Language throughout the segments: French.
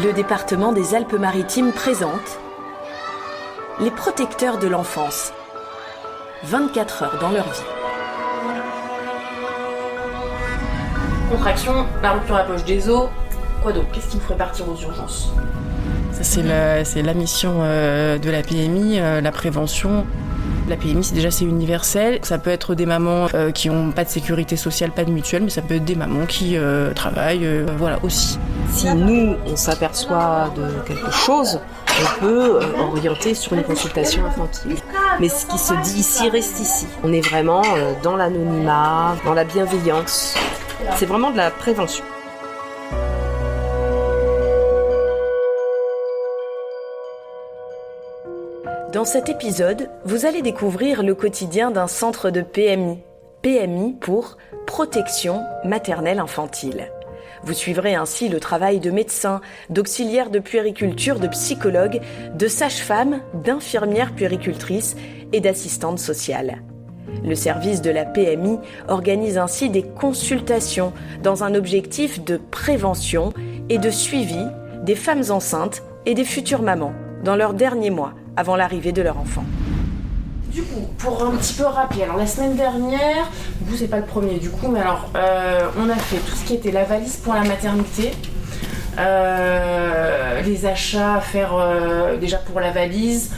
Le département des Alpes-Maritimes présente les protecteurs de l'enfance. 24 heures dans leur vie. Contraction, la rupture à la poche des os. Quoi d'autre? Qu'est-ce qui vous ferait partir aux urgences? Ça, c'est la mission de la PMI, la prévention. La PMI, c'est universel. Ça peut être des mamans qui n'ont pas de sécurité sociale, pas de mutuelle, mais ça peut être des mamans qui travaillent, aussi. Si nous, on s'aperçoit de quelque chose, on peut orienter sur une consultation infantile. Mais ce qui se dit ici reste ici. On est vraiment dans l'anonymat, dans la bienveillance. C'est vraiment de la prévention. Dans cet épisode, vous allez découvrir le quotidien d'un centre de PMI. PMI pour Protection maternelle infantile. Vous suivrez ainsi le travail de médecins, d'auxiliaires de puériculture, de psychologues, de sages-femmes, d'infirmières puéricultrices et d'assistantes sociales. Le service de la PMI organise ainsi des consultations dans un objectif de prévention et de suivi des femmes enceintes et des futures mamans dans leurs derniers mois avant l'arrivée de leur enfant. Du coup, pour un petit peu rappeler, alors la semaine dernière, vous c'est pas le premier du coup, mais alors on a fait tout ce qui était la valise pour la maternité, les achats à faire déjà pour la valise,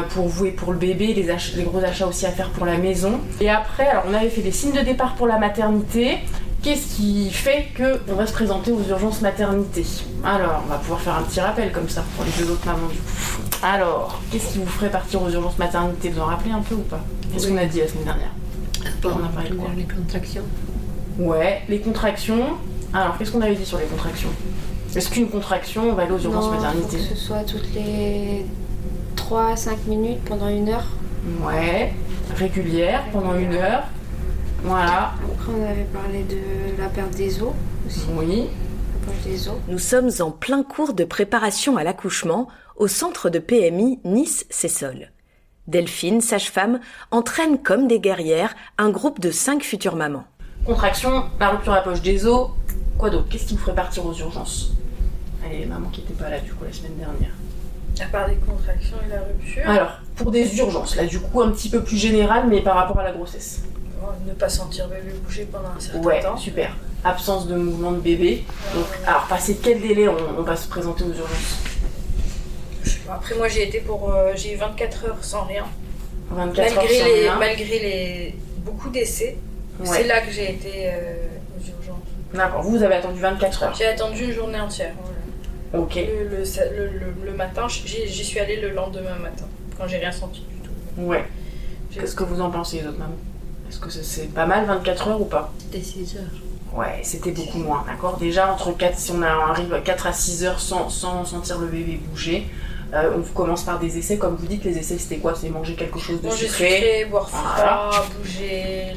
pour vous et pour le bébé, les gros achats aussi à faire pour la maison. Et après, alors on avait fait des signes de départ pour la maternité. Qu'est-ce qui fait qu'on va se présenter aux urgences maternité? Alors, on va pouvoir faire un petit rappel comme ça pour les deux autres mamans du coup. Alors, qu'est-ce qui vous ferait partir aux urgences maternité? Vous en rappelez un peu ou pas? Qu'est-ce qu'on a dit la semaine dernière? On a parlé de quoi? Les contractions. Ouais, les contractions. Alors, qu'est-ce qu'on avait dit sur les contractions? Est-ce qu'une contraction, on va aller aux urgences maternité? Faut que ce soit toutes les 3 à 5 minutes pendant 1 heure. Ouais, régulière pendant 1 heure. Voilà. Après, on avait parlé de la perte des os aussi. Oui. La poche des os. Nous sommes en plein cours de préparation à l'accouchement au centre de PMI Nice-Cessol. Delphine, sage-femme, entraîne comme des guerrières un groupe de 5 futures mamans. Contraction, la rupture à la poche des os. Quoi d'autre? Qu'est-ce qui vous ferait partir aux urgences? Allez, les mamans qui n'étaient pas là du coup la semaine dernière. À part des contractions et la rupture. Alors, pour des urgences, là du coup un petit peu plus général, mais par rapport à la grossesse. Ne pas sentir bébé bouger pendant un certain temps. Ouais, super. Absence de mouvement de bébé. Donc, alors, passé quel délai on va se présenter aux urgences? Je sais pas. Après, moi, j'ai eu 24 heures sans rien. 24 heures sans rien. Malgré beaucoup d'essais. Ouais. C'est là que j'ai été aux urgences. D'accord. Vous avez attendu 24 heures? J'ai attendu une journée entière. Voilà. Ok. Le matin, j'y suis allée le lendemain matin, quand j'ai rien senti du tout. Ouais. Qu'est-ce que vous en pensez, les autres mamans? Est-ce que c'est pas mal 24 heures ou pas? C'était 6 heures. Ouais, c'était beaucoup moins, d'accord? Déjà, si on arrive à 4 à 6 heures sans sentir le bébé bouger, on commence par des essais, comme vous dites. Les essais, c'était quoi? C'est manger quelque chose de sucré, boire froid, bouger,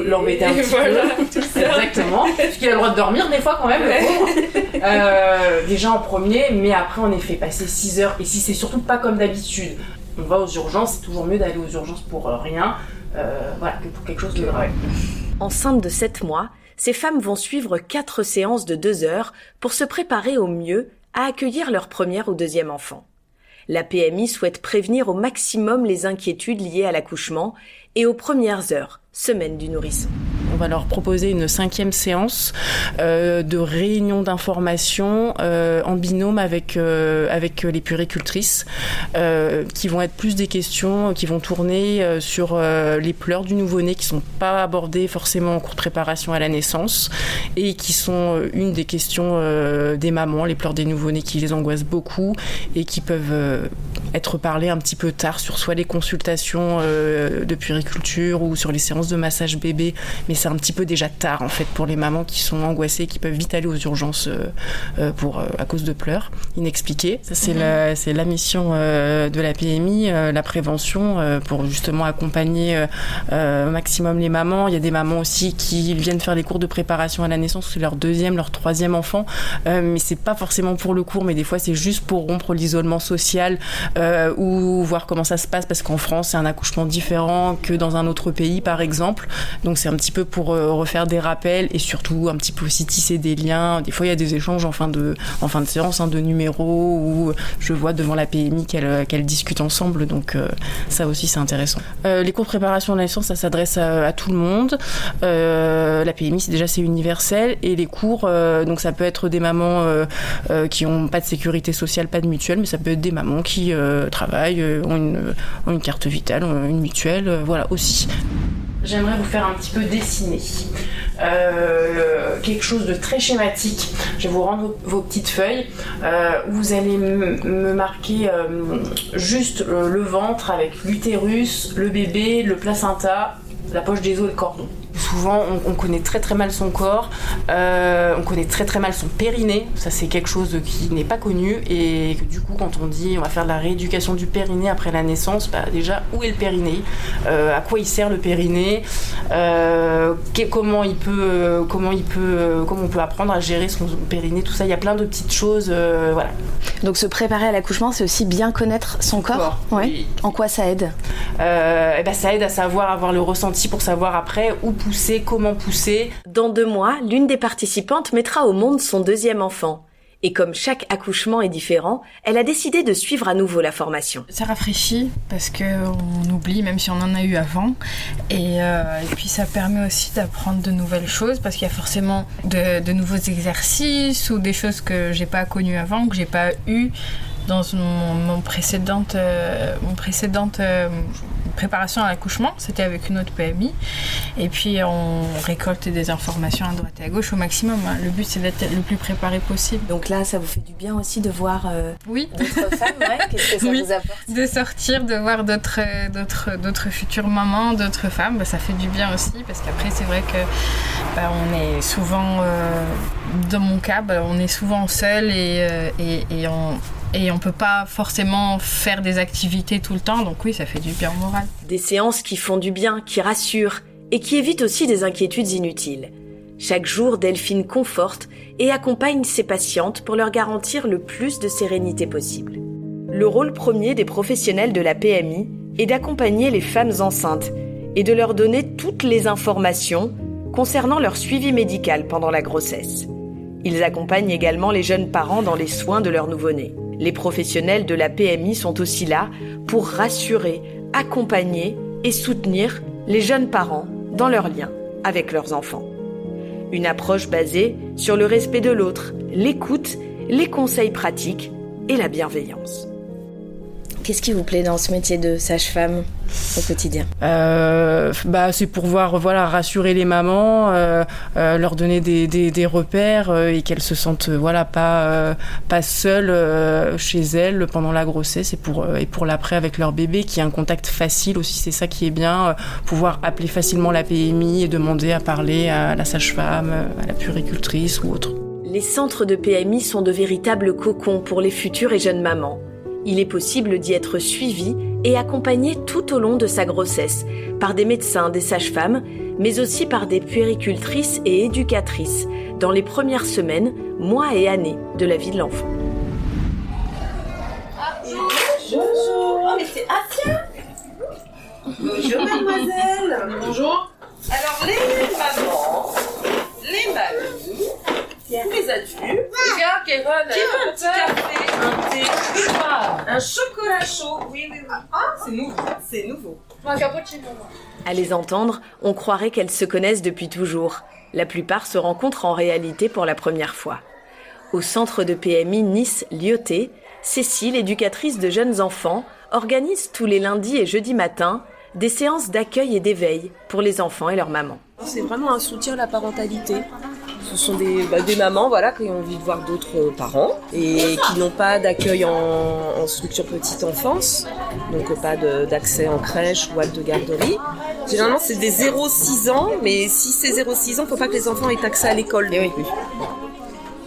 l'embêter un petit peu. Tout ça. Exactement. Parce qu'il a le droit de dormir des fois quand même, le pauvre. Déjà en premier, mais après, en effet, passer 6 heures, et si c'est surtout pas comme d'habitude, on va aux urgences, c'est toujours mieux d'aller aux urgences pour rien. Que pour quelque chose de grave. Enceinte de 7 mois, ces femmes vont suivre 4 séances de 2 heures pour se préparer au mieux à accueillir leur premier ou deuxième enfant. La PMI souhaite prévenir au maximum les inquiétudes liées à l'accouchement et aux premières heures, semaines du nourrisson. On va leur proposer une 5e séance de réunion d'information en binôme avec les puéricultrices qui vont être plus des questions qui vont tourner sur les pleurs du nouveau-né qui sont pas abordées forcément en cours de préparation à la naissance et qui sont une des questions des mamans, les pleurs des nouveau-nés qui les angoissent beaucoup et qui peuvent être parlées un petit peu tard sur soit les consultations de puériculture ou sur les séances de massage bébé, mais c'est un petit peu déjà tard en fait pour les mamans qui sont angoissées, qui peuvent vite aller aux urgences à cause de pleurs inexpliquées. Ça c'est la mission de la PMI, la prévention pour justement accompagner au maximum les mamans. Il y a des mamans aussi qui viennent faire les cours de préparation à la naissance, c'est leur 2e, leur 3e enfant, mais c'est pas forcément pour le cours, mais des fois c'est juste pour rompre l'isolement social ou voir comment ça se passe, parce qu'en France, c'est un accouchement différent que dans un autre pays, par exemple. Donc, c'est un petit peu pour refaire des rappels et surtout un petit peu aussi tisser des liens. Des fois, il y a des échanges en fin de séance, de numéros, où je vois devant la PMI qu'elles discutent ensemble. Donc, ça aussi, c'est intéressant. Les cours de préparation à la naissance, ça s'adresse à tout le monde. La PMI, c'est universel. Et les cours, donc ça peut être des mamans qui n'ont pas de sécurité sociale, pas de mutuelle, mais ça peut être des mamans qui travaillent, ont une carte vitale, ont une mutuelle, voilà, aussi. J'aimerais vous faire un petit peu dessiner quelque chose de très schématique. Je vais vous rendre vos petites feuilles où vous allez me marquer juste le ventre avec l'utérus, le bébé, le placenta, la poche des os et le cordon. Souvent, on connaît très très mal son corps, on connaît très très mal son périnée. Ça, c'est quelque chose qui n'est pas connu, et que du coup, quand on dit on va faire de la rééducation du périnée après la naissance, déjà, où est le périnée, à quoi il sert le périnée, comment on peut apprendre à gérer son périnée, tout ça. Il y a plein de petites choses, voilà. Donc se préparer à l'accouchement, c'est aussi bien connaître son corps. Ouais. Oui. En quoi ça aide ? Ça aide à savoir, avoir le ressenti pour savoir après où pousser, comment pousser. Dans 2 mois, l'une des participantes mettra au monde son 2e enfant. Et comme chaque accouchement est différent, elle a décidé de suivre à nouveau la formation. Ça rafraîchit parce qu'on oublie, même si on en a eu avant. Et puis ça permet aussi d'apprendre de nouvelles choses, parce qu'il y a forcément de nouveaux exercices ou des choses que j'ai pas connues avant, que j'ai pas eues dans mon précédente préparation à l'accouchement. C'était avec une autre PMI. Et puis on récolte des informations à droite et à gauche au maximum. Le but, c'est d'être le plus préparé possible. Donc là, ça vous fait du bien aussi de voir oui. d'autres femmes, ouais. Qu'est-ce que ça vous apporte ? De sortir, de voir d'autres futures mamans, d'autres femmes, ça fait du bien aussi, parce qu'après, c'est vrai que on est souvent, dans mon cas, on est souvent seul et on peut pas forcément faire des activités tout le temps, donc oui, ça fait du bien au moral. Des séances qui font du bien, qui rassurent et qui évitent aussi des inquiétudes inutiles. Chaque jour, Delphine conforte et accompagne ses patientes pour leur garantir le plus de sérénité possible. Le rôle premier des professionnels de la PMI est d'accompagner les femmes enceintes et de leur donner toutes les informations concernant leur suivi médical pendant la grossesse. Ils accompagnent également les jeunes parents dans les soins de leur nouveau-né. Les professionnels de la PMI sont aussi là pour rassurer, accompagner et soutenir les jeunes parents dans leurs liens avec leurs enfants. Une approche basée sur le respect de l'autre, l'écoute, les conseils pratiques et la bienveillance. Qu'est-ce qui vous plaît dans ce métier de sage-femme au quotidien ? C'est pour rassurer les mamans, leur donner des repères et qu'elles se sentent pas seules chez elles pendant la grossesse et pour l'après avec leur bébé, qui a un contact facile aussi. C'est ça qui est bien, pouvoir appeler facilement la PMI et demander à parler à la sage-femme, à la puéricultrice ou autre. Les centres de PMI sont de véritables cocons pour les futures et jeunes mamans. Il est possible d'y être suivi et accompagné tout au long de sa grossesse, par des médecins, des sages-femmes, mais aussi par des puéricultrices et éducatrices, dans les premières semaines, mois et années de la vie de l'enfant. Bonjour. Oh, mais c'est Asia. Bonjour, mademoiselle. Bonjour. Alors, les mamans, les mamies, les adultes. Regarde, Kéron, un petit café, un thé, un chocolat chaud. Oui. Ah, c'est nouveau. Un cappuccino. À les entendre, on croirait qu'elles se connaissent depuis toujours. La plupart se rencontrent en réalité pour la première fois. Au centre de PMI Nice-Lyoté, Cécile, éducatrice de jeunes enfants, organise tous les lundis et jeudis matins des séances d'accueil et d'éveil pour les enfants et leurs mamans. C'est vraiment un soutien à la parentalité. Ce sont des mamans qui ont envie de voir d'autres parents et qui n'ont pas d'accueil en structure petite enfance, donc pas d'accès en crèche ou de garderie. Généralement, c'est des 0-6 ans, mais si c'est 0-6 ans, il ne faut pas que les enfants aient accès à l'école non plus.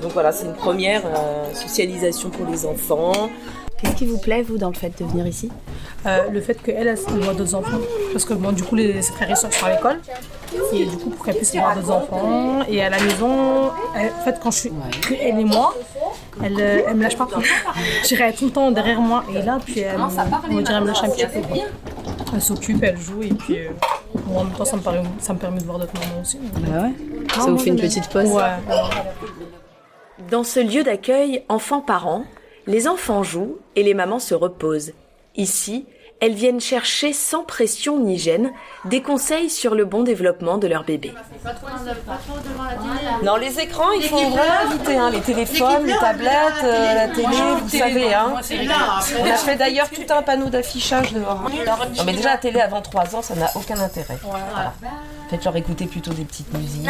Donc voilà, c'est une première socialisation pour les enfants. Qu'est-ce qui vous plaît, vous, dans le fait de venir ici ? Le fait qu'elle voit d'autres enfants. Parce que du coup, ses frères et sœurs sont à l'école. Et du coup, pour qu'elle puisse voir d'autres enfants. Et à la maison, en fait, quand je suis que elle et moi, Elle me lâche pas. Je dirais, elle est tout le temps derrière moi et là, puis elle me lâche un petit peu. Quoi. Elle s'occupe, elle joue et puis moi, en même temps, ça me permet de voir d'autres mamans aussi. Ah ouais. Ça vous fait une petite pause. Ouais. Dans ce lieu d'accueil enfants-parents, les enfants jouent et les mamans se reposent. Ici, elles viennent chercher sans pression ni gêne des conseils sur le bon développement de leur bébé. Non, les écrans, il faut vraiment éviter. Hein. Les téléphones, les tablettes, la télé, vous savez. Hein. On a fait d'ailleurs tout un panneau d'affichage dehors. Non, mais déjà, la télé avant 3 ans, ça n'a aucun intérêt. Voilà. Faites-leur écouter plutôt des petites musiques.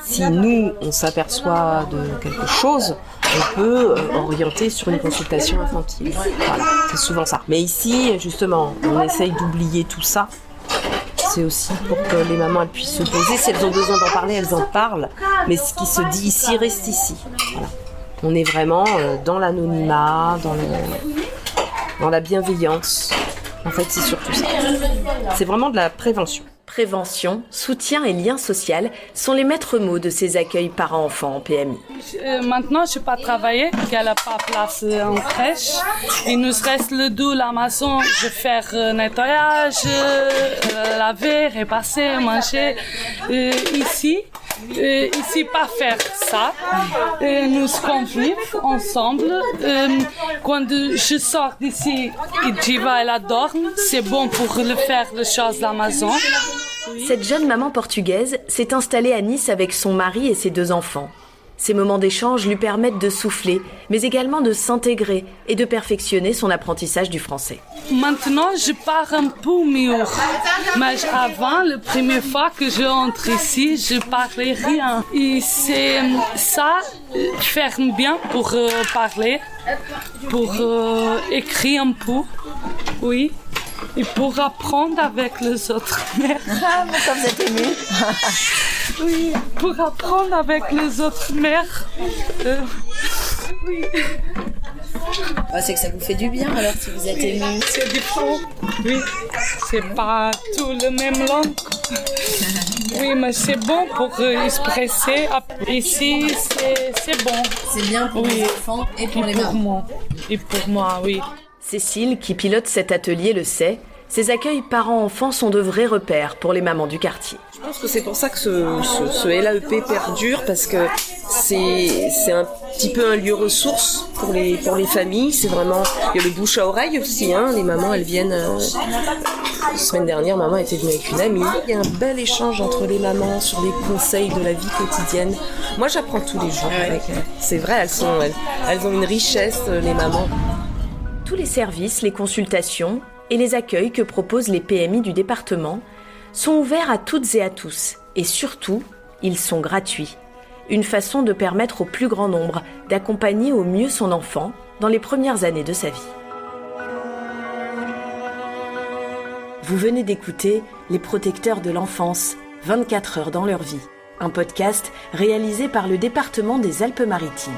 Si nous, on s'aperçoit de quelque chose, on peut orienter sur une consultation infantile. Voilà, c'est souvent ça. Mais ici, justement, on essaye d'oublier tout ça. C'est aussi pour que les mamans elles puissent se poser. Si elles ont besoin d'en parler, elles en parlent. Mais ce qui se dit ici reste ici. Voilà. On est vraiment dans l'anonymat, dans la bienveillance. En fait, c'est surtout ça. C'est vraiment de la prévention. Prévention, soutien et lien social sont les maîtres mots de ces accueils parents-enfants en PMI. Maintenant, je ne vais pas travailler, qu'elle n'a pas place en crèche. Il nous reste le dos, la maison, je vais faire nettoyage, laver, repasser, manger. Ici, pas faire ça. Nous convivons ensemble. Quand je sors d'ici, Jiva elle adore. C'est bon pour le faire les choses à la maison. Cette jeune maman portugaise s'est installée à Nice avec son mari et ses 2 enfants. Ces moments d'échange lui permettent de souffler, mais également de s'intégrer et de perfectionner son apprentissage du français. Maintenant, je pars un peu mieux. Mais avant, la première fois que je entre ici, je parlais rien. Et c'est ça, faire bien pour parler, pour écrire un peu, oui. Et pour apprendre avec les autres mères. Ah, ça vous êtes ému. Oui, pour apprendre avec les autres mères. Oui. C'est que ça vous fait du bien alors si vous êtes ému. C'est différent. Oui, c'est pas tout le même langue. Oui, mais c'est bon pour expresser. Ici, c'est bon. C'est bien pour les enfants et pour les mamans. Et pour moi, oui. Cécile, qui pilote cet atelier, le sait. Ces accueils parents-enfants sont de vrais repères pour les mamans du quartier. Je pense que c'est pour ça que ce LAEP perdure, parce que c'est un petit peu un lieu ressource pour les familles. C'est vraiment, il y a le bouche à oreille aussi. Hein. Les mamans, elles viennent. La semaine dernière, maman était venue avec une amie. Il y a un bel échange entre les mamans sur les conseils de la vie quotidienne. Moi, j'apprends tous les jours avec elles. C'est vrai, elles ont une richesse, les mamans. Tous les services, les consultations et les accueils que proposent les PMI du département sont ouverts à toutes et à tous. Et surtout, ils sont gratuits. Une façon de permettre au plus grand nombre d'accompagner au mieux son enfant dans les premières années de sa vie. Vous venez d'écouter Les protecteurs de l'enfance, 24 heures dans leur vie. Un podcast réalisé par le département des Alpes-Maritimes.